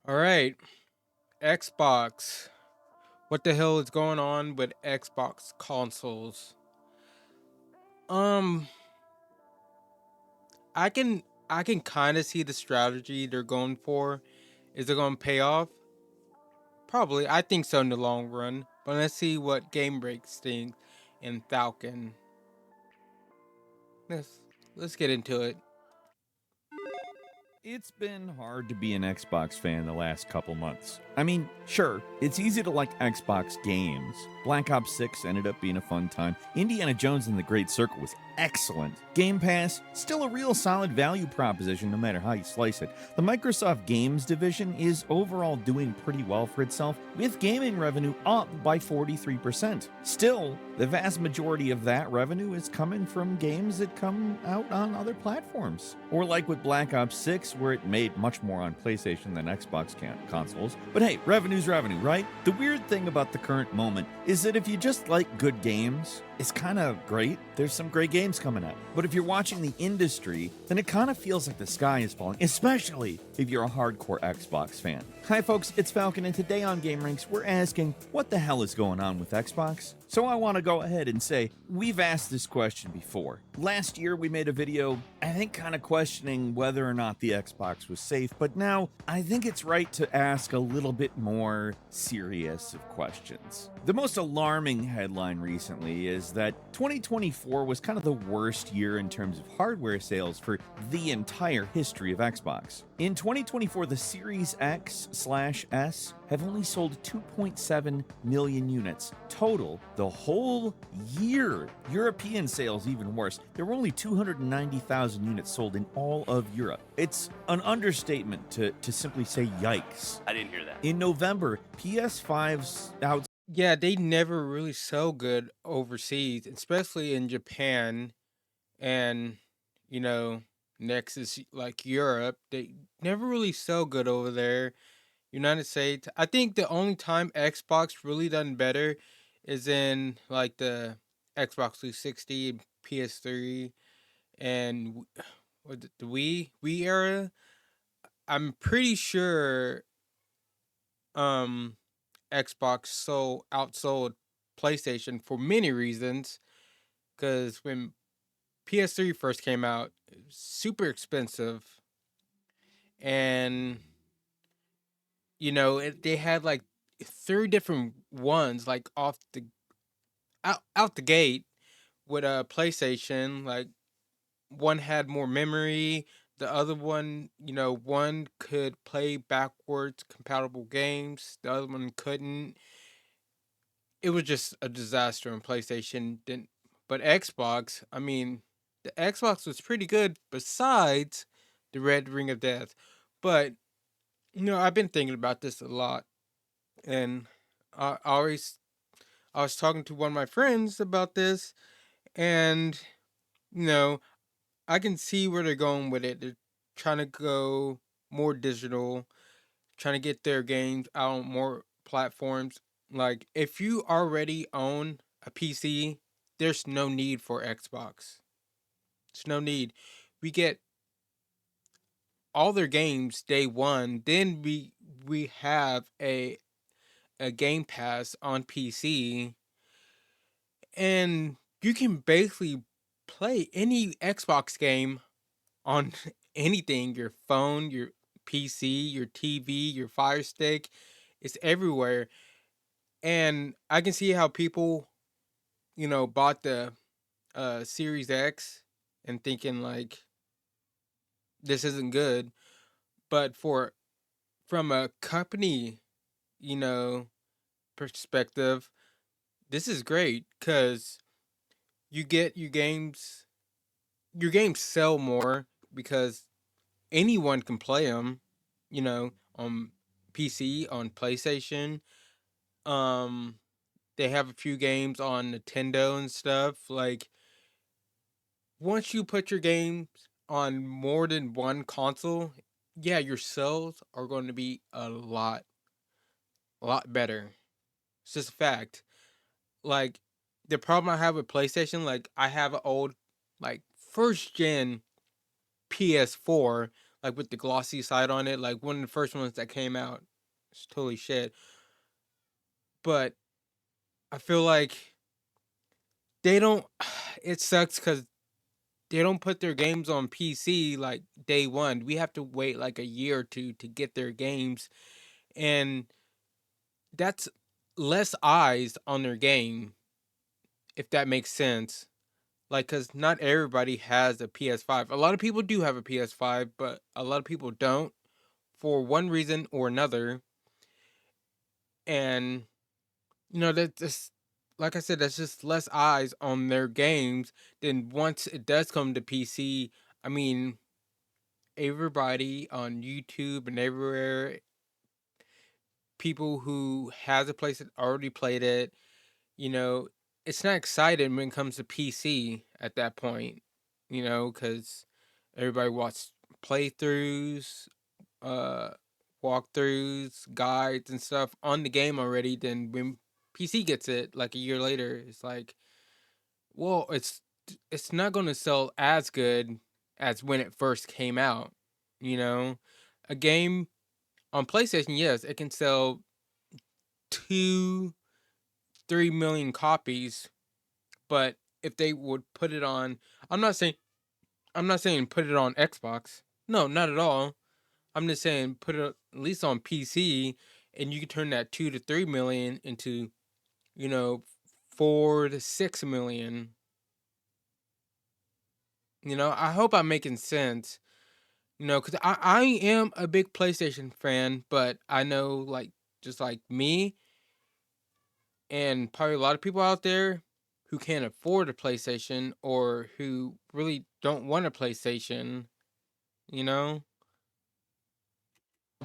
All right, Xbox. What the hell is going on with Xbox consoles? Um, I can I can kind of see the strategy they're going for. Is it going to pay off? Probably. I think so in the long run. But let's see what Game Breaks think in Falcon. Let's let's get into it. It's been hard to be an Xbox fan the last couple months. I mean, sure, it's easy to like Xbox games. Black Ops 6 ended up being a fun time. Indiana Jones and the Great Circle was excellent. Game Pass, still a real solid value proposition no matter how you slice it. The Microsoft Games division is overall doing pretty well for itself, with gaming revenue up by 43%. Still, the vast majority of that revenue is coming from games that come out on other platforms. Or like with Black Ops 6, where it made much more on PlayStation than Xbox consoles. But hey, revenue's revenue, right? The weird thing about the current moment is that if you just like good games, it's kind of great. There's some great games coming out. But if you're watching the industry, then it kind of feels like the sky is falling, especially if you're a hardcore Xbox fan. Hi folks, it's Falcon, and today on Game Ranks, we're asking what the hell is going on with Xbox? So I want to go ahead and say, we've asked this question before. Last year we made a video, I think kind of questioning whether or not the Xbox was safe, but now I think it's right to ask a little bit more serious of questions. The most alarming headline recently is that 2024 was kind of the worst year in terms of hardware sales for the entire history of Xbox. In 2024, the Series X/S have only sold 2.7 million units total the whole year. European sales even worse. There were only 290,000 units sold in all of Europe. It's an understatement to simply say yikes. I didn't hear that. In November, PS5's out. Yeah, they never really sell good overseas, especially in Japan and you know next is like Europe. They never really sell good over there. United States. I think the only time Xbox really done better is in like the Xbox 360, PS3, and what the Wii era. I'm pretty sure um Xbox outsold PlayStation for many reasons. Because when PS3 first came out, it was super expensive, and they had like three different ones like off the out the gate with a PlayStation. Like one had more memory, the other one, one could play backwards compatible games, the other one couldn't. It was just a disaster on PlayStation. Didn't But Xbox, I mean, the Xbox was pretty good besides the Red Ring of Death. But I've been thinking about this a lot, and I always I was talking to one of my friends about this, and you know, I can see where they're going with it. They're trying to go more digital, trying to get their games out on more platforms. Like if you already own a PC, there's no need for Xbox. There's no need. We get all their games day one. Then we have a Game Pass on PC, and you can basically play any Xbox game on anything, your phone, your PC, your TV, your Fire Stick. It's everywhere. And I can see how people, bought the Series X and thinking like this isn't good. But from a company, you know, perspective, this is great because you get your games sell more because anyone can play them, on PC, on PlayStation. Um, they have a few games on Nintendo and stuff. Like once you put your games on more than one console, yeah, your sales are going to be a lot better. It's just a fact. Like the problem I have with PlayStation, like I have an old, like first gen PS4. like with the glossy side on it. Like one of the first ones that came out, it's totally shit. But I feel like they don't. It sucks because they don't put their games on PC like day one. We have to wait like a year or two to get their games, and that's less eyes on their game, if that makes sense. Like, cause not everybody has a PS5. A lot of people do have a PS5, but a lot of people don't for one reason or another. And that just, like I said, that's just less eyes on their games. Then once it does come to PC, I mean, everybody on YouTube and everywhere, people who has a place that already played it, you know, it's not exciting when it comes to PC at that point, because everybody watched playthroughs, uh, walkthroughs, guides, and stuff on the game already. Then when PC gets it, like a year later, it's like, well, it's not going to sell as good as when it first came out. You know, a game on PlayStation, yes, it can sell 2-3 million copies, but if they would put it on, I'm not saying put it on Xbox. No, not at all. I'm just saying put it at least on PC, and you can turn that 2 to 3 million into, you know, 4 to 6 million. I hope I'm making sense. Because I am a big PlayStation fan, but I know, like, just like me, and probably a lot of people out there who can't afford a PlayStation or who really don't want a PlayStation, you know?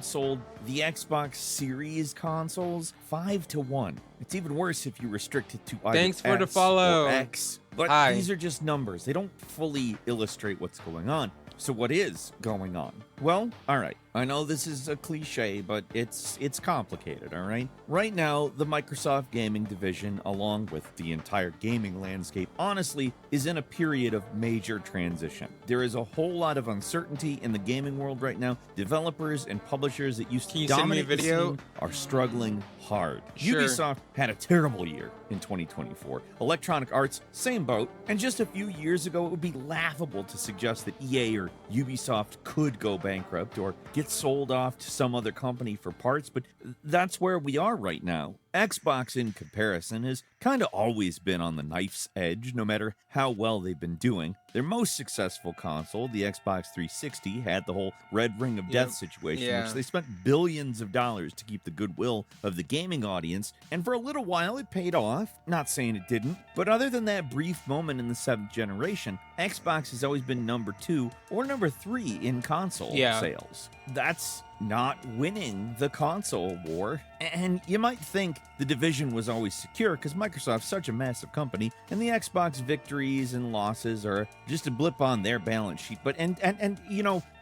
Sold the Xbox Series consoles 5 to 1. It's even worse if you restrict it to either Thanks for the S or follow. X. But these Hi. are just numbers. They don't fully illustrate what's going on. So what is going on? Well, all right. I know this is a cliche, but it's complicated, all right? Right now, the Microsoft gaming division, along with the entire gaming landscape, honestly, is in a period of major transition. There is a whole lot of uncertainty in the gaming world right now. Developers and publishers that used Can to you send me a dominate the video? scene are struggling hard. Sure. Ubisoft had a terrible year in 2024. Electronic Arts, same boat. And just a few years ago, it would be laughable to suggest that EA or Ubisoft could go bankrupt or get sold off to some other company for parts, but that's where we are right now. Xbox, in comparison, has kind of always been on the knife's edge, no matter how well they've been doing. Their most successful console, the Xbox 360, had the whole red ring of death situation, which they spent billions of dollars to keep the goodwill of the gaming audience, and for a little while it paid off. Not saying it didn't, but other than that brief moment in the 7th generation, Xbox has always been number 2 or number 3 in console sales. That's not winning the console war. And you might think the division was always secure because Microsoft's such a massive company, and the Xbox victories and losses are just a blip on their balance sheet. But and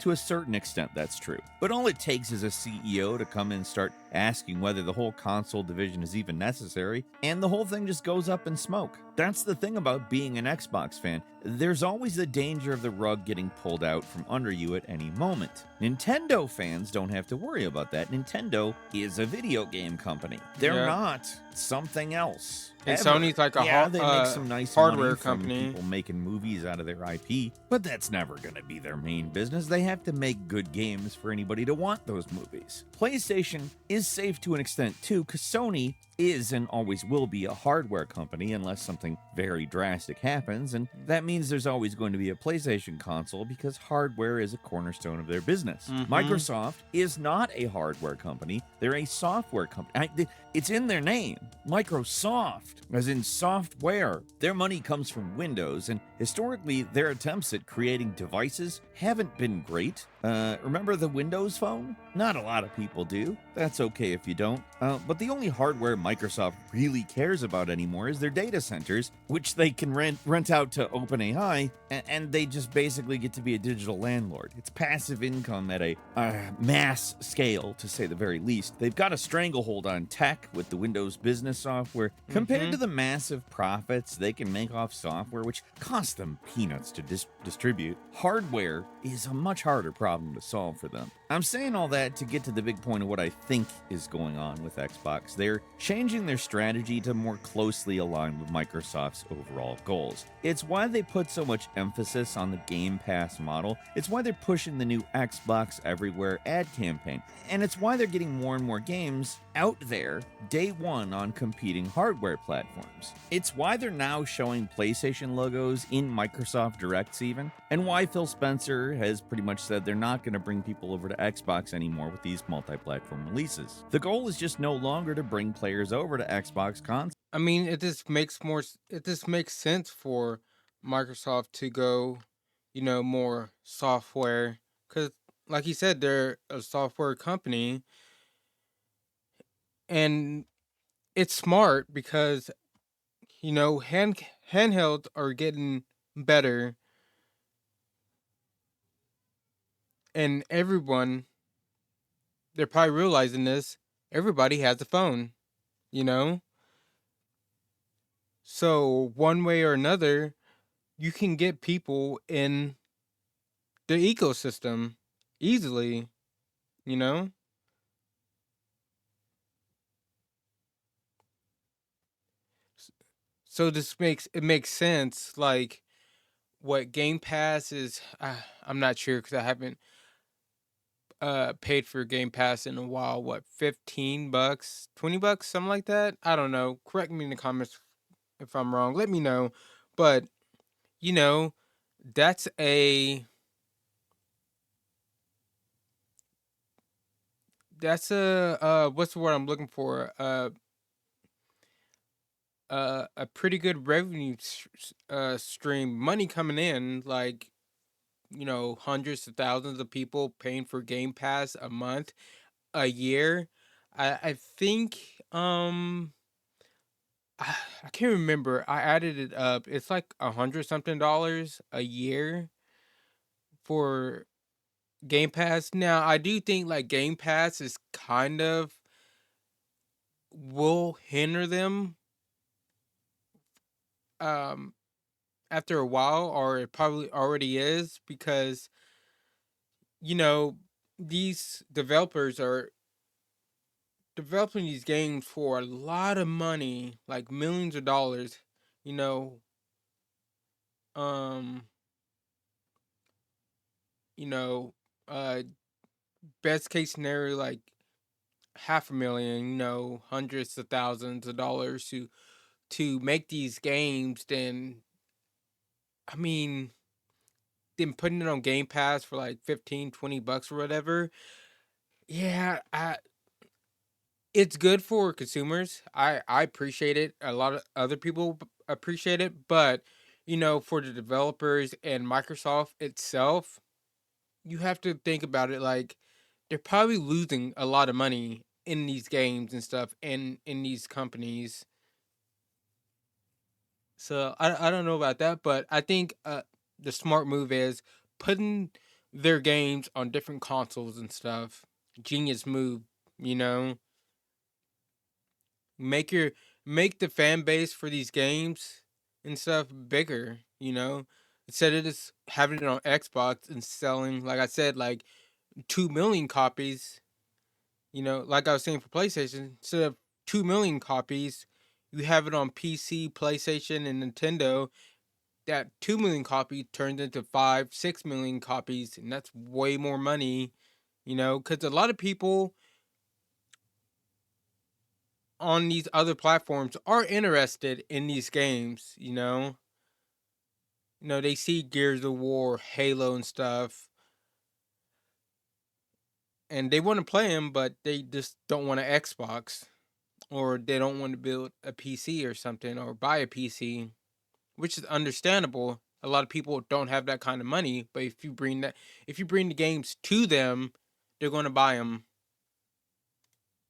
to a certain extent that's true. But all it takes is a CEO to come in and start asking whether the whole console division is even necessary, and the whole thing just goes up in smoke. That's the thing about being an Xbox fan. There's always the danger of the rug getting pulled out from under you at any moment. Nintendo fans don't have to worry about that. Nintendo is a video game company. They're not something else. And ever. Sony's like a they make some nice hardware money from company. people making movies out of their IP, but that's never going to be their main business. They have to make good games for anybody to want those movies. PlayStation is safe to an extent too, because Sony is and always will be a hardware company unless something very drastic happens, and that means there's always going to be a PlayStation console because hardware is a cornerstone of their business. Microsoft is not a hardware company, they're a software company. It's in their name, Microsoft, as in software. Their money comes from Windows, and historically their attempts at creating devices haven't been great. Remember the Windows Phone? Not a lot of people do. That's okay if you don't. But the only hardware Microsoft Microsoft really cares about anymore is their data centers, which they can rent out to OpenAI, and they just basically get to be a digital landlord. It's passive income at a mass scale, to say the very least. They've got a stranglehold on tech with the Windows Business software compared Mm-hmm. to the massive profits they can make off software, which costs them peanuts to distribute. Hardware is a much harder problem to solve for them. I'm saying all that to get to the big point of what I think is going on with Xbox. They're changing their strategy to more closely align with Microsoft's overall goals. It's why they put so much emphasis on the Game Pass model. It's why they're pushing the new Xbox Everywhere ad campaign. And it's why they're getting more and more games out there day one on competing hardware platforms. It's why they're now showing PlayStation logos in Microsoft Directs even, and why Phil Spencer has pretty much said they're not going to bring people over to Xbox anymore with these multi-platform releases. The goal is just no longer to bring players over to Xbox consoles. I mean, it just makes sense for Microsoft to go, more software, because, like you said, they're a software company, and it's smart because handhelds are getting better, and they're probably realizing this. Everybody has a phone, you know, so one way or another, you can get people in the ecosystem easily, you know. So it makes sense. Like what Game Pass is, I'm not sure because I haven't paid for Game Pass in a while. What, $15, $20, something like that? I don't know. Correct me in the comments if I'm wrong. Let me know. But you know, that's a what's the word I'm looking for? A pretty good revenue stream, money coming in, like, hundreds of thousands of people paying for Game Pass a month, a year. I think I can't remember. I added it up. It's like 100 something dollars a year for Game Pass. Now, I do think like Game Pass is kind of will hinder them um after a while, or it probably already is, because you know these developers are developing these games for a lot of money, like millions of dollars, you know, um, you know, uh best case scenario, like half a million, hundreds of thousands of dollars to make these games. Then I mean, then putting it on Game Pass for like 15, $20 or whatever. Yeah, it's good for consumers. I appreciate it. A lot of other people appreciate it, but for the developers and Microsoft itself, you have to think about it like they're probably losing a lot of money in these games and stuff, and in these companies. So I don't know about that, but I think the smart move is putting their games on different consoles and stuff. Genius move, you know. Make your make the fan base for these games and stuff bigger, instead of just having it on Xbox and selling, like I said, like 2 million copies. Like I was saying for PlayStation, instead of 2 million copies, you have it on PC, PlayStation, and Nintendo. That 2 million copy turns into 5, 6 million copies, and that's way more money. Because a lot of people on these other platforms are interested in these games. They see Gears of War, Halo, and stuff, and they want to play them, but they just don't want an Xbox, or they don't want to build a PC or something, or buy a PC, which is understandable. A lot of people don't have that kind of money, but if you bring the games to them, they're going to buy them.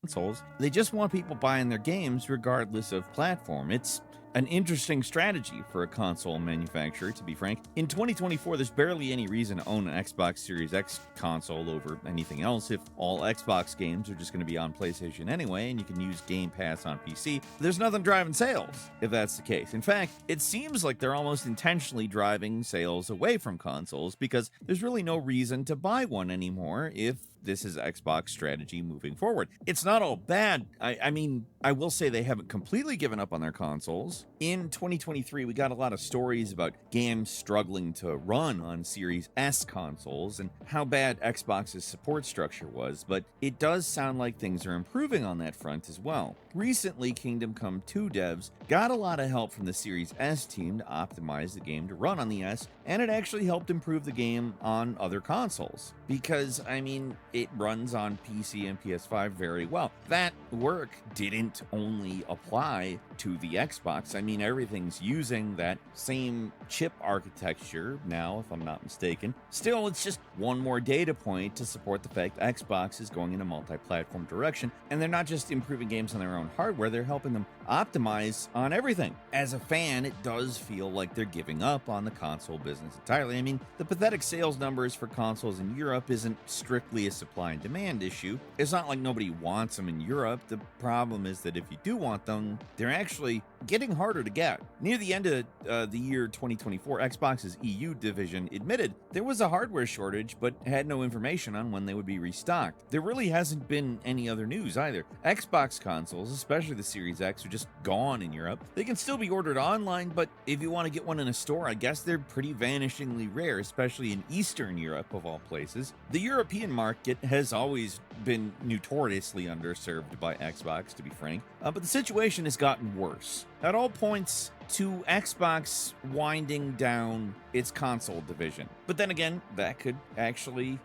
consoles. They just want people buying their games regardless of platform. It's an interesting strategy for a console manufacturer, to be frank. In 2024, there's barely any reason to own an Xbox Series X console over anything else if all Xbox games are just going to be on PlayStation anyway, and you can use Game Pass on PC. There's nothing driving sales if that's the case. In fact, it seems like they're almost intentionally driving sales away from consoles because there's really no reason to buy one anymore if this is Xbox strategy moving forward. It's not all bad. I mean, I will say they haven't completely given up on their consoles. In 2023, we got a lot of stories about games struggling to run on Series S consoles and how bad Xbox's support structure was, but it does sound like things are improving on that front as well. Recently, Kingdom Come 2 devs got a lot of help from the Series S team to optimize the game to run on the S, and it actually helped improve the game on other consoles. Because, I mean, it runs on PC and PS5 very well. That work didn't only apply to the Xbox. I mean, everything's using that same chip architecture now, if I'm not mistaken. Still, it's just one more data point to support the fact Xbox is going in a multi-platform direction, and they're not just improving games on their own hardware, they're helping them optimize on everything. As a fan, it does feel like they're giving up on the console business entirely. I mean, the pathetic sales numbers for consoles in Europe isn't strictly a supply and demand issue. It's not like nobody wants them in Europe. The problem is that if you do want them, they're actually getting harder to get. Near the end of the year 2024, Xbox's EU division admitted there was a hardware shortage, but had no information on when they would be restocked. There really hasn't been any other news either. Xbox consoles, especially the Series X, are just gone in Europe. They can still be ordered online, but if you want to get one in a store, I guess they're pretty vanishingly rare, especially in Eastern Europe, of all places. The European market has always been notoriously underserved by Xbox, to be frank, but the situation has gotten worse. At all points to Xbox winding down its console division. But then again, that could actually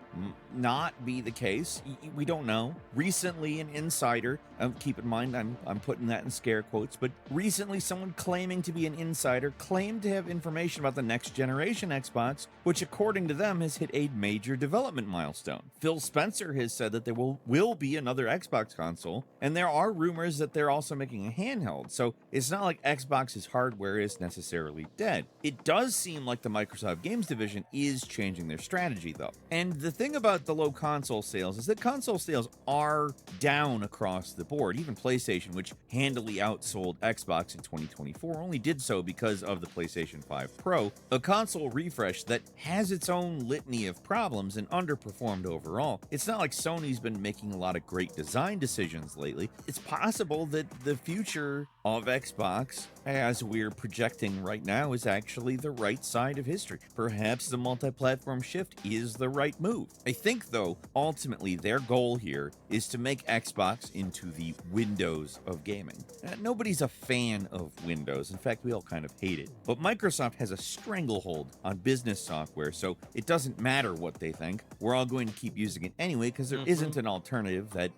not be the case. We don't know. Recently, an insider, keep in mind I'm putting that in scare quotes, but recently someone claiming to be an insider claimed to have information about the next generation Xbox, which according to them has hit a major development milestone. Phil Spencer has said that there will be another Xbox console, and there are rumors that they're also making a handheld, so it's not like Xbox's hardware is necessarily dead. It does seem like the Microsoft Games division is changing their strategy, though. And the thing about the low console sales is that console sales are down across the board. Even PlayStation, which handily outsold Xbox in 2024, only did so because of the PlayStation 5 Pro, a console refresh that has its own litany of problems and underperformed overall. It's not like Sony's been making a lot of great design decisions lately. It's possible that the future of Xbox, as we're projecting right now, is actually the right side of history. Perhaps the multi-platform shift is the right move. I think, though, ultimately their goal here is to make Xbox into the Windows of gaming. Nobody's a fan of Windows. In fact, we all kind of hate it. But Microsoft has a stranglehold on business software, so it doesn't matter what they think. We're all going to keep using it anyway because there isn't an alternative that,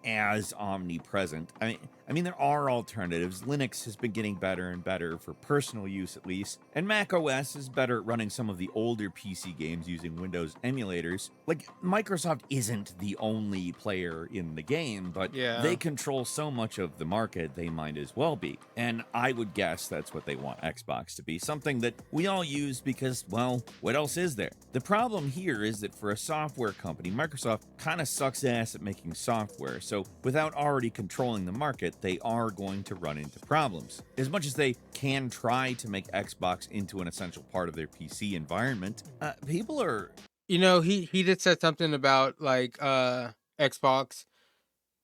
as omnipresent. I mean, there are alternatives. Linux has been getting better and better for personal use, at least, and Mac OS is better at running some of the older PC games using Windows emulators. Like, Microsoft isn't the only player in the game, but Yeah. they control so much of the market, they might as well be. And I would guess that's what they want Xbox to be, something that we all use because, well, what else is there? The problem here is that for a software company, Microsoft kind of sucks ass at making software, so without already controlling the market, they are going to run into problems. As much as they can try to make Xbox into an essential part of their PC environment, people are. He did say something about like Xbox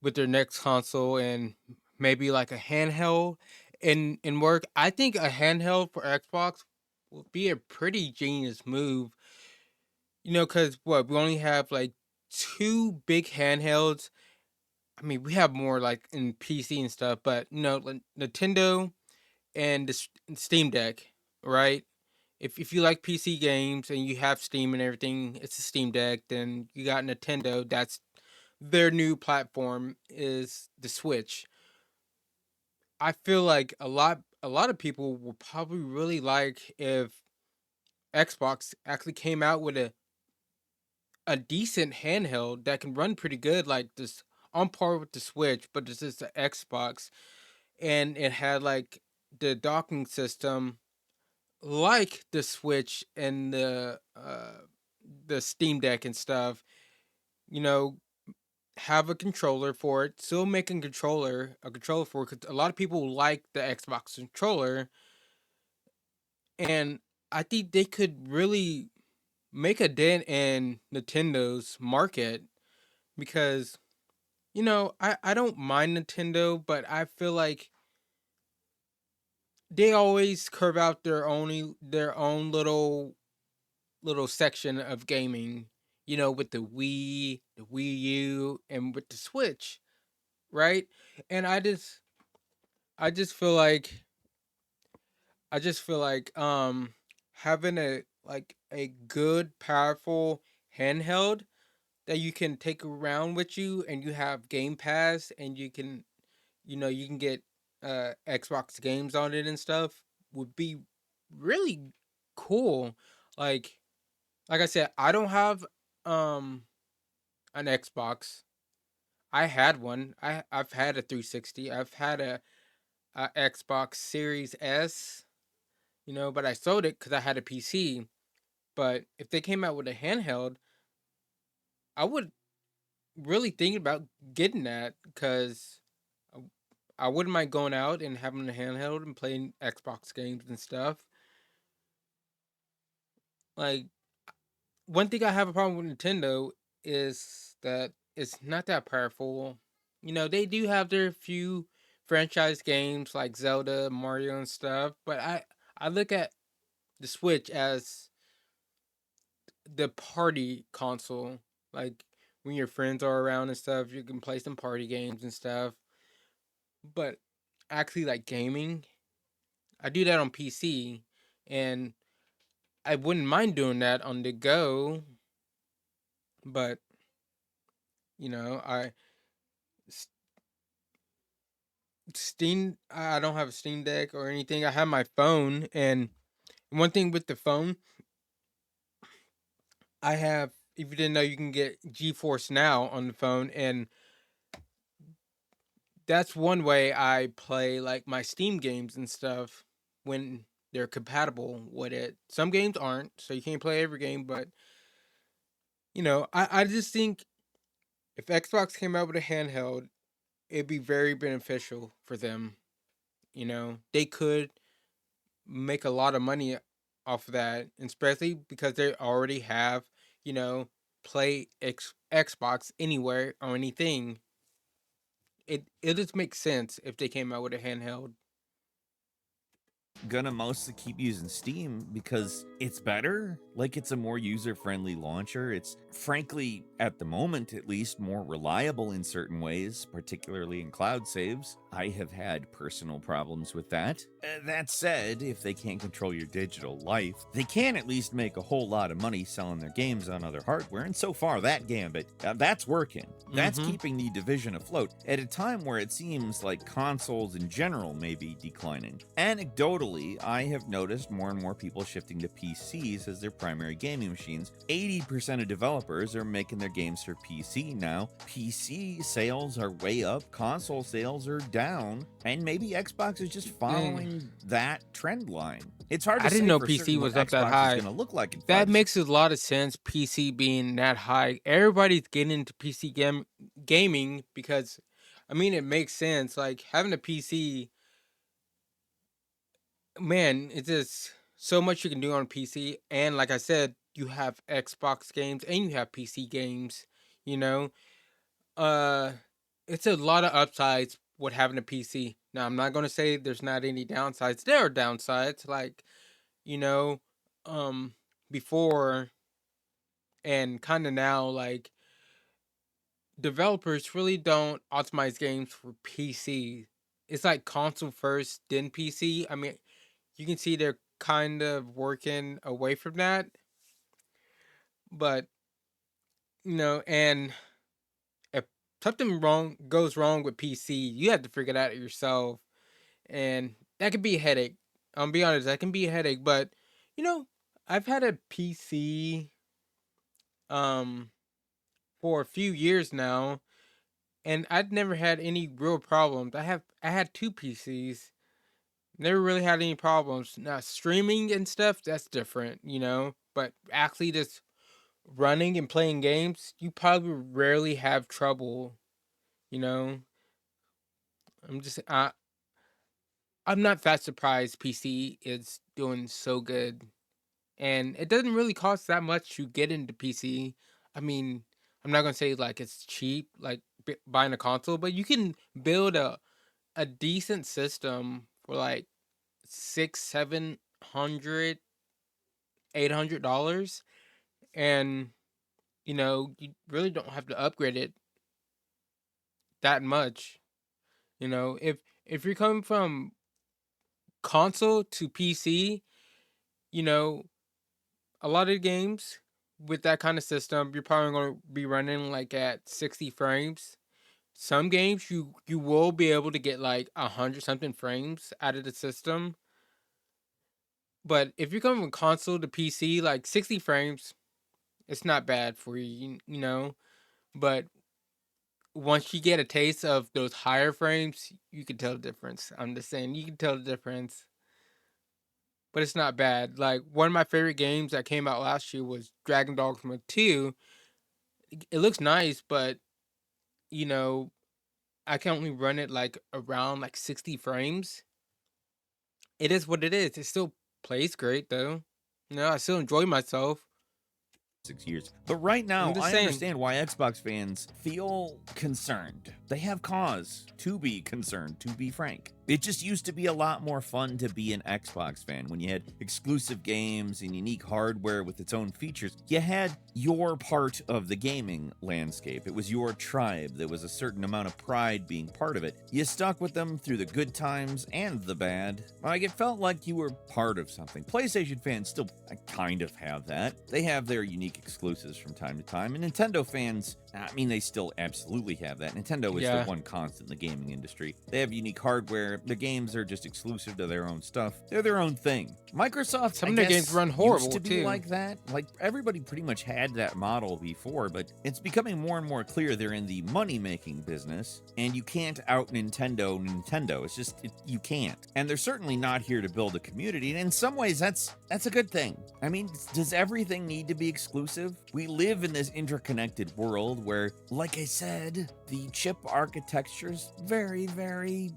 with their next console and maybe like a handheld in work. I think a handheld for Xbox would be a pretty genius move. Because what we only have like two big handhelds. I mean, we have more like in PC and stuff, but like Nintendo and the Steam Deck, right? If you like PC games and you have Steam and everything, it's a Steam Deck. Then you got Nintendo. That's their new platform is the Switch. I feel like a lot of people would probably really like if Xbox actually came out with a decent handheld that can run pretty good, like this on par with the Switch, but it's just the Xbox, and it had like the docking system like the Switch and the Steam Deck and stuff. You know, have a controller for it. Still making a controller for it, because a lot of people like the Xbox controller, and I think they could really make a dent in Nintendo's market, because I don't mind Nintendo, but I feel like they always curve out their own little section of gaming, with the Wii, the Wii U, and with the Switch, right? And I just feel like having a good, powerful handheld that you can take around with you, and you have Game Pass, and you can get Xbox games on it and stuff, would be really cool. Like like I said, I don't have um an Xbox. I had one. I've had a 360. I've had a Xbox Series S, but I sold it because I had a PC. But if they came out with a handheld, I would really think about getting that, because I I wouldn't mind going out and having a handheld and playing Xbox games and stuff. Like, one thing I have a problem with Nintendo is that it's not that powerful. They do have their few franchise games like Zelda, Mario, and stuff, but I look at the Switch as the party console. Like, when your friends are around and stuff, you can play some party games and stuff. But actually, like gaming, I do that on PC, and I wouldn't mind doing that on the go. But I I don't have a Steam Deck or anything. I have my phone, and one thing with the phone, I have, if you didn't know, you can get GeForce Now on the phone, and that's one way I play like my Steam games and stuff when they're compatible with it. Some games aren't, so you can't play every game, but I just think if Xbox came out with a handheld, it'd be very beneficial for them. They could make a lot of money off of that, especially because they already have, you know, play Xbox anywhere or anything. It just makes sense if they came out with a handheld. Gonna mostly keep using Steam because it's better. Like, it's a more user friendly launcher. It's frankly, at the moment at least, more reliable in certain ways, particularly in cloud saves. I have had personal problems with that. That said, if they can't control your digital life, they can at least make a whole lot of money selling their games on other hardware. And so far, that gambit, that's working. That's Mm-hmm. keeping the division afloat at a time where it seems like consoles in general may be declining. Anecdotally, I have noticed more and more people shifting to PCs as their primary gaming machines. 80% of developers are making their games for PC now. PC sales are way up, console sales are down, and maybe Xbox is just Dang. following that trend line. It's hard to I didn't say know for certain PC what was up that Xbox is high. going to look like in That 5 to 6. makes a lot of sense. PC being that high, everybody's getting into gaming, because, I mean, it makes sense. Like, having a PC, man, it's just so much you can do on PC. And like I said, you have Xbox games and you have PC games. You know, uh, it's a lot of upsides with having a PC. Now, I'm not gonna say there's not any downsides. There are downsides, like, you know, um, before and kind of now, like, developers really don't optimize games for PC. It's like console first, then PC. I mean, you can see they're kind of working away from that, but and if something wrong goes wrong with PC, you have to figure it out yourself, and that can be a headache. I'll be honest, that can be a headache. But you know, I've had a PC um for a few years now, and I'd never had any real problems. I had two PCs. Never really had any problems. Now streaming and stuff, that's different, you know. But actually just running and playing games, you probably rarely have trouble, you know. I'm just I'm not that surprised PC is doing so good. And it doesn't really cost that much to get into PC. I mean, I'm not gonna say like it's cheap, like buying a console, but you can build a decent system for like six, 700, $800, and you really don't have to upgrade it that much. If you're coming from console to PC, you know, a lot of games with that kind of system, you're probably going to be running like at 60 frames. Some games you will be able to get like 100 something frames out of the system. But if you're coming from console to PC, like 60 frames, it's not bad for you. But once you get a taste of those higher frames, you can tell the difference. I'm just saying, you can tell the difference. But it's not bad. Like one of my favorite games that came out last year was Dragon Dogma 2. It looks nice, but you know, I can only run it like around like 60 frames. It is what it is. It still plays great though. I still enjoy myself. 6 years. But right I'm now, just I saying. understand why Xbox fans feel concerned. They have cause to be concerned, to be frank. It just used to be a lot more fun to be an Xbox fan when you had exclusive games and unique hardware with its own features. You had your part of the gaming landscape. It was your tribe. There was a certain amount of pride being part of it. You stuck with them through the good times and the bad. Like, it felt like you were part of something. PlayStation fans still kind of have that. They have their unique exclusives from time to time. And Nintendo fans, I mean, they still absolutely have that. Nintendo is the Yeah. one constant in the gaming industry. They have unique hardware. The games are just exclusive to their own stuff. They're their own thing. Microsoft, Some I of their games guess, run used horrible to be too. like that. Like, everybody pretty much had that model before, but it's becoming more and more clear they're in the money-making business, and you can't out Nintendo. It's just, you can't. And they're certainly not here to build a community, and in some ways, that's a good thing. I mean, does everything need to be exclusive? We live in this interconnected world where, like I said, the chip architecture's very, very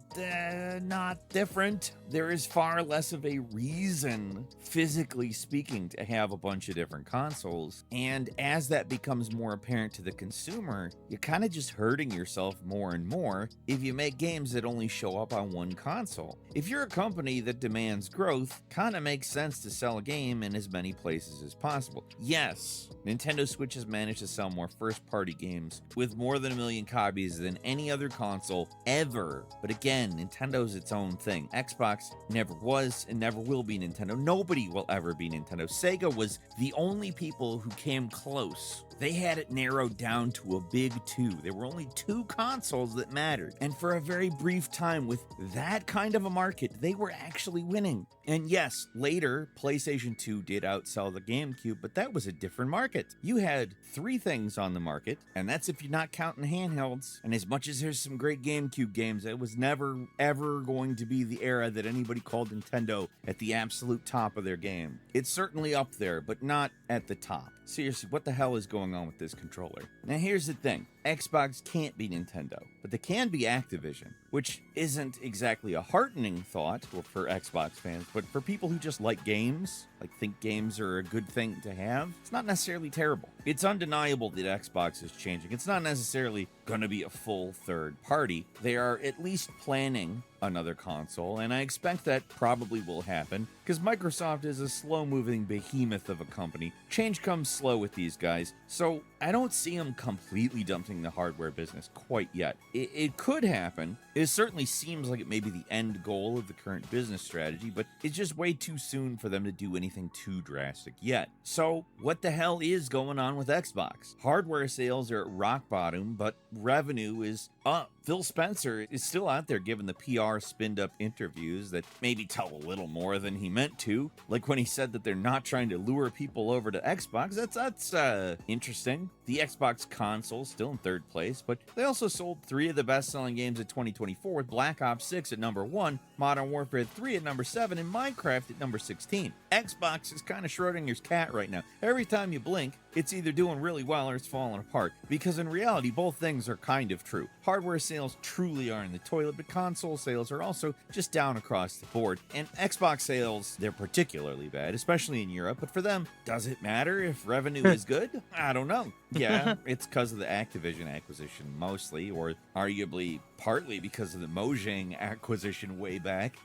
not different. There is far less of a reason, physically speaking, to have a bunch of different consoles. And as that becomes more apparent to the consumer, you're kind of just hurting yourself more and more if you make games that only show up on one console. If you're a company that demands growth, kind of makes sense to sell a game in as many places as possible. Yes, Nintendo Switch has managed to sell more first-party games with more than 1 million copies than any other console ever. But again, Nintendo's its own thing. Xbox never was and never will be Nintendo. Nobody will ever be Nintendo. Sega was the only people who came close. They had it narrowed down to a big two. There were only two consoles that mattered. And for a very brief time, with that kind of a market, they were actually winning. And yes, later, PlayStation 2 did outsell the GameCube, but that was a different market. You had 3 things on the market, and that's if you're not counting handhelds. And as much as there's some great GameCube games, it was never, ever going to be the era that anybody called Nintendo at the absolute top of their game. It's certainly up there, but not at the top. Seriously, what the hell is going on with this controller? Now here's the thing. Xbox can't be Nintendo, but they can be Activision, which isn't exactly a heartening thought for Xbox fans, but for people who just like games, like think games are a good thing to have, it's not necessarily terrible. It's undeniable that Xbox is changing. It's not necessarily going to be a full third party. They are at least planning another console, and I expect that probably will happen because Microsoft is a slow-moving behemoth of a company. Change comes slow with these guys, so I don't see them completely dumping the hardware business quite yet. It could happen. It certainly seems like it may be the end goal of the current business strategy, but it's just way too soon for them to do anything too drastic yet. So, what the hell is going on with Xbox? Hardware sales are at rock bottom, but revenue is up. Phil Spencer is still out there giving the PR spinned up interviews that maybe tell a little more than he meant to. Like when he said that they're not trying to lure people over to Xbox. That's interesting. The Xbox console still in third place, but they also sold 3 of the best-selling games of 2024, with Black Ops 6 at number 1, Modern Warfare 3 at number 7, and Minecraft at number 16. Xbox is kind of Schrodinger's cat right now. Every time you blink, it's either doing really well or it's falling apart, because in reality, both things are kind of true. Hardware sales truly are in the toilet, but console sales are also just down across the board. And Xbox sales, they're particularly bad, especially in Europe, but for them, does it matter if revenue is good? I don't know. Yeah, it's because of the Activision acquisition mostly, or arguably partly because of the Mojang acquisition way back.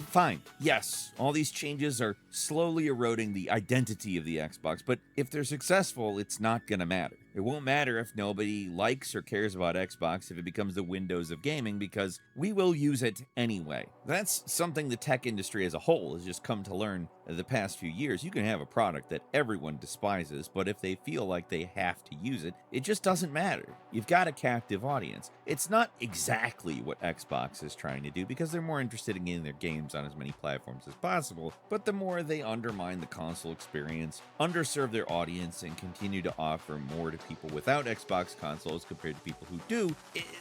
Fine. Yes, all these changes are slowly eroding the identity of the Xbox, but if they're successful, it's not going to matter. It won't matter if nobody likes or cares about Xbox if it becomes the Windows of gaming, because we will use it anyway. That's something the tech industry as a whole has just come to learn the past few years. You can have a product that everyone despises, but if they feel like they have to use it, it just doesn't matter. You've got a captive audience. It's not exactly what Xbox is trying to do, because they're more interested in getting their games on as many platforms as possible, but the more they undermine the console experience, underserve their audience, and continue to offer more to people without Xbox consoles compared to people who do,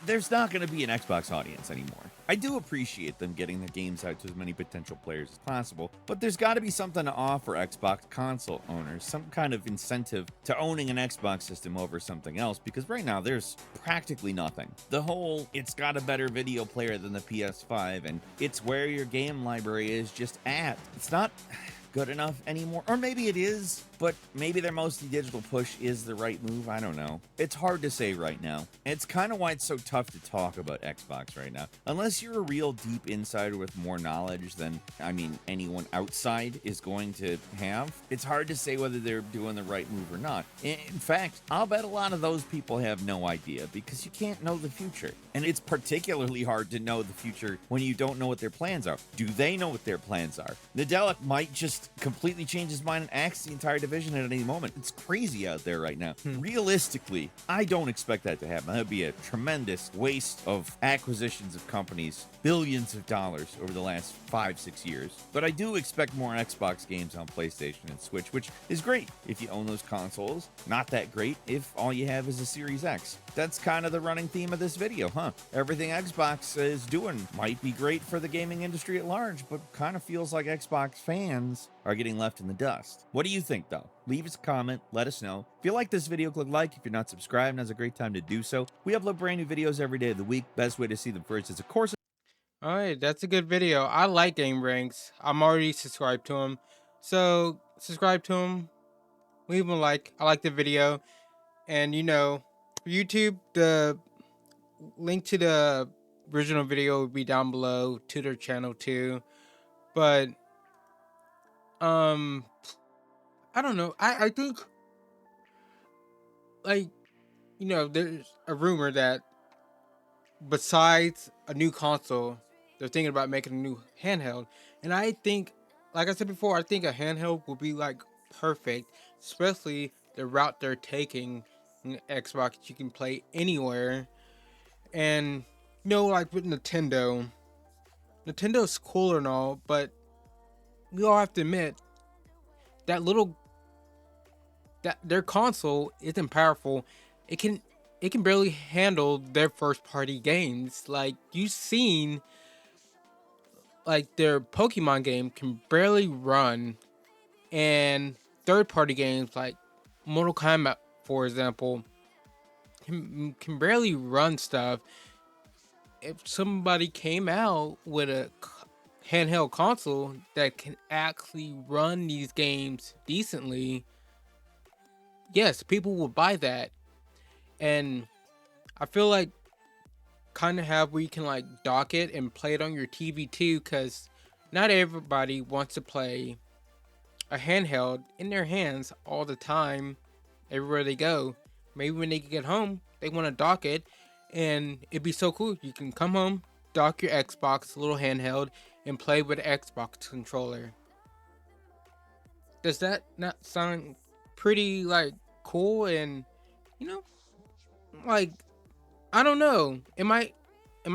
there's not going to be an Xbox audience anymore. I do appreciate them getting their games out to as many potential players as possible, but there's got to be something to offer Xbox console owners, some kind of incentive to owning an Xbox system over something else, because right now there's practically nothing. The whole, it's got a better video player than the PS5, and it's where your game library is just at. It's not good enough anymore. Or maybe it is, but maybe their mostly digital push is the right move. I don't know. It's hard to say right now. It's kind of why it's so tough to talk about Xbox right now. Unless you're a real deep insider with more knowledge than, anyone outside is going to have, it's hard to say whether they're doing the right move or not. In fact, I'll bet a lot of those people have no idea, because you can't know the future. And it's particularly hard to know the future when you don't know what their plans are. Do they know what their plans are? Nadella might just completely change his mind and axe the entire division at any moment. It's crazy out there right now. Realistically, I don't expect that to happen. That would be a tremendous waste of acquisitions of companies, billions of dollars over the last 5-6 years. But I do expect more Xbox games on PlayStation and Switch, which is great if you own those consoles. Not that great if all you have is a Series X. That's kind of the running theme of this video, huh? Everything Xbox is doing might be great for the gaming industry at large, but kind of feels like Xbox fans are getting left in the dust. What do you think, though? Leave us a comment, let us know. If you like this video, click like. If you're not subscribed, now's a great time to do so. We upload brand new videos every day of the week. Best way to see them first is, of course, All right, that's a good video. I like Game Ranks. I'm already subscribed to him. So, subscribe to him. Leave him a like. I like the video. And, YouTube, the link to the original video will be down below, to their channel too. But, I don't know. I think, like, there's a rumor that besides a new console, they're thinking about making a new handheld. And I think, like I said before, I think a handheld will be like perfect, especially the route they're taking in Xbox. You can play anywhere. And like with Nintendo's cool and all, but we all have to admit that their console isn't powerful. It can barely handle their first party games. Like, you've seen, like, their Pokemon game can barely run, and third party games like Mortal Kombat, for example, can barely run stuff. If somebody came out with a handheld console that can actually run these games decently, yes, people will buy that. And I feel like kind of have where you can like dock it and play it on your TV too, because not everybody wants to play a handheld in their hands all the time, everywhere they go. Maybe when they get home, they want to dock it, and it'd be so cool. You can come home, dock your Xbox, little handheld, and play with the Xbox controller. Does that not sound pretty like cool? And like, I don't know. Am I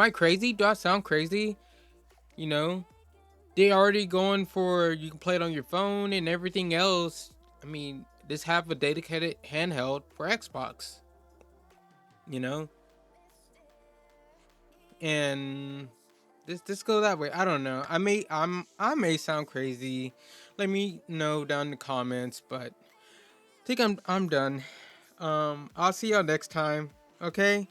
crazy? Do I sound crazy? They already going for, you can play it on your phone and everything else. Just have a dedicated handheld for Xbox. you know? And this go that way. I don't know. I may sound crazy. Let me know down in the comments, but I think I'm done. I'll see y'all next time. Okay?